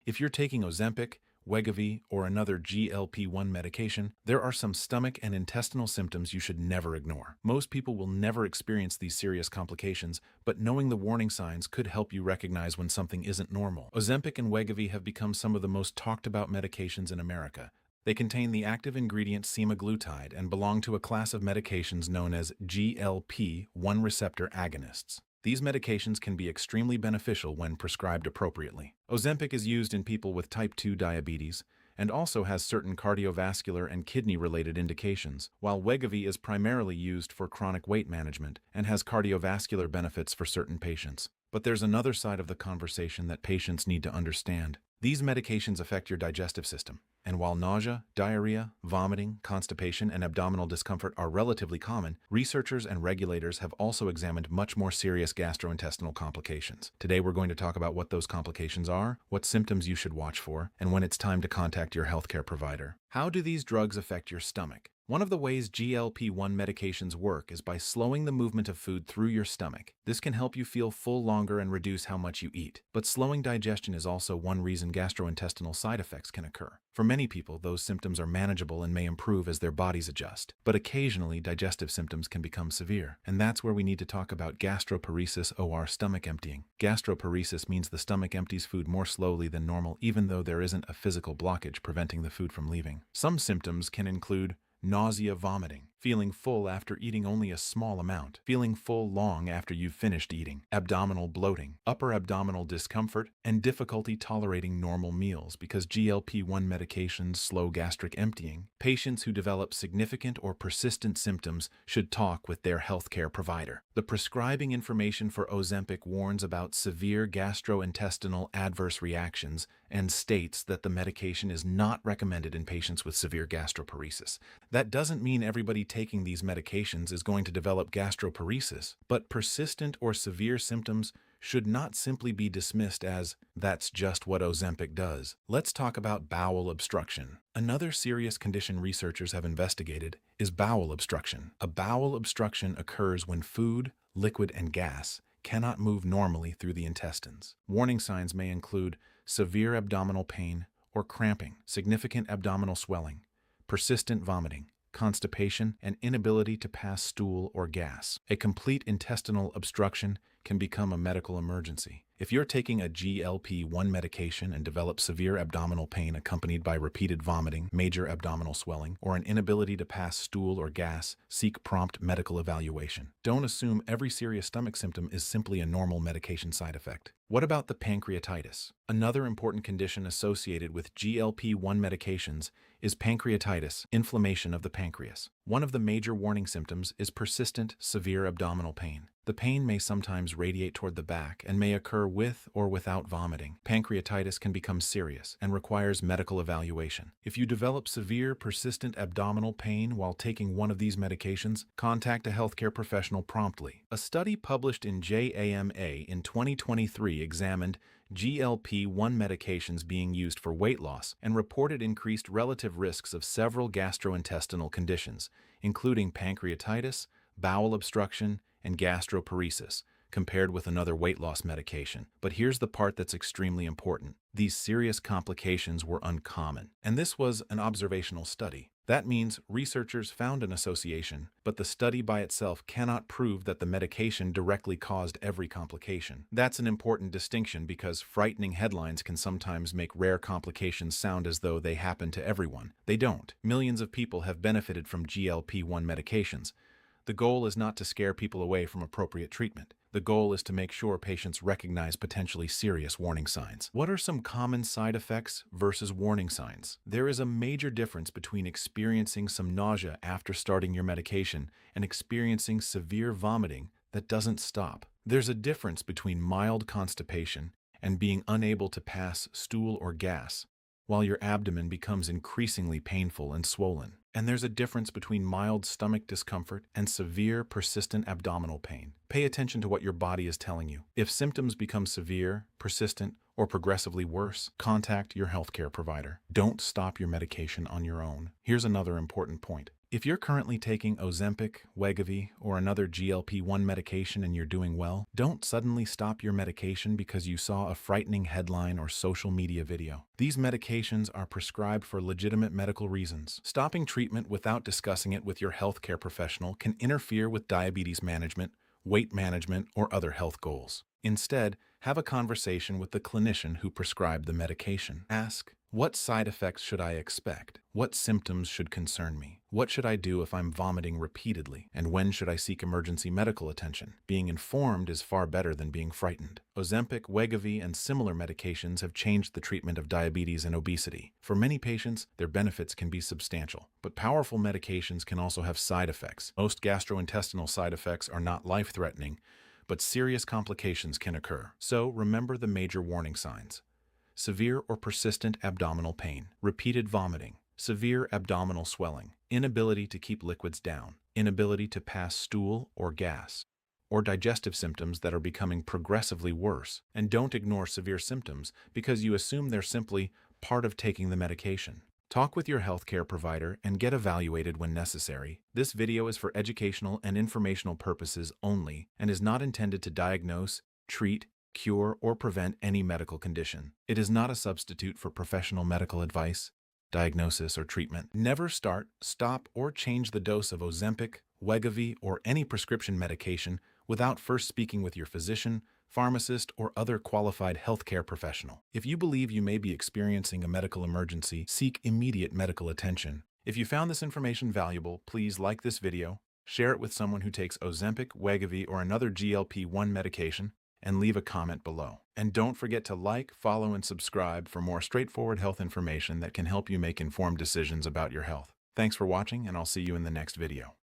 If you're taking Ozempic, Wegovy, or another GLP-1 medication, there are some stomach and intestinal symptoms you should never ignore. Most people will never experience these serious complications, but knowing the warning signs could help you recognize when something isn't normal. Ozempic and Wegovy have become some of the most talked about medications in America. They contain the active ingredient semaglutide and belong to a class of medications known as GLP-1 receptor agonists. These medications can be extremely beneficial when prescribed appropriately. Ozempic is used in people with type 2 diabetes and also has certain cardiovascular and kidney-related indications, while Wegovy is primarily used for chronic weight management and has cardiovascular benefits for certain patients. But there's another side of the conversation that patients need to understand. These medications affect your digestive system, and while nausea, diarrhea, vomiting, constipation, and abdominal discomfort are relatively common, researchers and regulators have also examined much more serious gastrointestinal complications. Today we're going to talk about what those complications are, what symptoms you should watch for, and when it's time to contact your healthcare provider. How do these drugs affect your stomach? One of the ways GLP-1 medications work is by slowing the movement of food through your stomach. This can help you feel full longer and reduce how much you eat. But slowing digestion is also one reason gastrointestinal side effects can occur. For many people, those symptoms are manageable and may improve as their bodies adjust. But occasionally, digestive symptoms can become severe. And that's where we need to talk about gastroparesis or stomach emptying. Gastroparesis means the stomach empties food more slowly than normal, even though there isn't a physical blockage preventing the food from leaving. Some symptoms can include nausea, vomiting, feeling full after eating only a small amount, feeling full long after you've finished eating, abdominal bloating, upper abdominal discomfort, and difficulty tolerating normal meals because GLP-1 medications slow gastric emptying. Patients who develop significant or persistent symptoms should talk with their healthcare provider. The prescribing information for Ozempic warns about severe gastrointestinal adverse reactions and states that the medication is not recommended in patients with severe gastroparesis. That doesn't mean everybody taking these medications is going to develop gastroparesis, but persistent or severe symptoms should not simply be dismissed as, "That's just what Ozempic does." Let's talk about bowel obstruction. Another serious condition researchers have investigated is bowel obstruction. A bowel obstruction occurs when food, liquid, and gas cannot move normally through the intestines. Warning signs may include severe abdominal pain or cramping, significant abdominal swelling, persistent vomiting, constipation, and inability to pass stool or gas. A complete intestinal obstruction can become a medical emergency. If you're taking a GLP-1 medication and develop severe abdominal pain accompanied by repeated vomiting, major abdominal swelling, or an inability to pass stool or gas, seek prompt medical evaluation. Don't assume every serious stomach symptom is simply a normal medication side effect. What about the pancreatitis? Another important condition associated with GLP-1 medications is pancreatitis, inflammation of the pancreas. One of the major warning symptoms is persistent, severe abdominal pain. The pain may sometimes radiate toward the back and may occur with or without vomiting. Pancreatitis can become serious and requires medical evaluation. If you develop severe, persistent abdominal pain while taking one of these medications, contact a healthcare professional promptly. A study published in JAMA in 2023 examined GLP-1 medications being used for weight loss and reported increased relative risks of several gastrointestinal conditions, including pancreatitis, bowel obstruction, and gastroparesis, compared with another weight loss medication. But here's the part that's extremely important. These serious complications were uncommon, and this was an observational study. That means researchers found an association, but the study by itself cannot prove that the medication directly caused every complication. That's an important distinction because frightening headlines can sometimes make rare complications sound as though they happen to everyone. They don't. Millions of people have benefited from GLP-1 medications. The goal is not to scare people away from appropriate treatment. The goal is to make sure patients recognize potentially serious warning signs. What are some common side effects versus warning signs? There is a major difference between experiencing some nausea after starting your medication and experiencing severe vomiting that doesn't stop. There's a difference between mild constipation and being unable to pass stool or gas, while your abdomen becomes increasingly painful and swollen. And there's a difference between mild stomach discomfort and severe, persistent abdominal pain. Pay attention to what your body is telling you. If symptoms become severe, persistent, or progressively worse, contact your healthcare provider. Don't stop your medication on your own. Here's another important point. If you're currently taking Ozempic, Wegovy, or another GLP-1 medication and you're doing well, don't suddenly stop your medication because you saw a frightening headline or social media video. These medications are prescribed for legitimate medical reasons. Stopping treatment without discussing it with your healthcare professional can interfere with diabetes management, weight management, or other health goals. Instead, have a conversation with the clinician who prescribed the medication. Ask, what side effects should I expect? What symptoms should concern me? What should I do if I'm vomiting repeatedly? And when should I seek emergency medical attention? Being informed is far better than being frightened. Ozempic, Wegovy, and similar medications have changed the treatment of diabetes and obesity. For many patients, their benefits can be substantial, but powerful medications can also have side effects. Most gastrointestinal side effects are not life-threatening, but serious complications can occur. So remember the major warning signs: severe or persistent abdominal pain, repeated vomiting, severe abdominal swelling, inability to keep liquids down, inability to pass stool or gas, or digestive symptoms that are becoming progressively worse. And don't ignore severe symptoms because you assume they're simply part of taking the medication. Talk with your healthcare provider and get evaluated when necessary. This video is for educational and informational purposes only and is not intended to diagnose, treat, cure, or prevent any medical condition. It is not a substitute for professional medical advice, diagnosis, or treatment. Never start, stop, or change the dose of Ozempic, Wegovy, or any prescription medication without first speaking with your physician, pharmacist, or other qualified healthcare professional. If you believe you may be experiencing a medical emergency, seek immediate medical attention. If you found this information valuable, please like this video, share it with someone who takes Ozempic, Wegovy, or another GLP-1 medication, and leave a comment below. And don't forget to like, follow, and subscribe for more straightforward health information that can help you make informed decisions about your health. Thanks for watching, and I'll see you in the next video.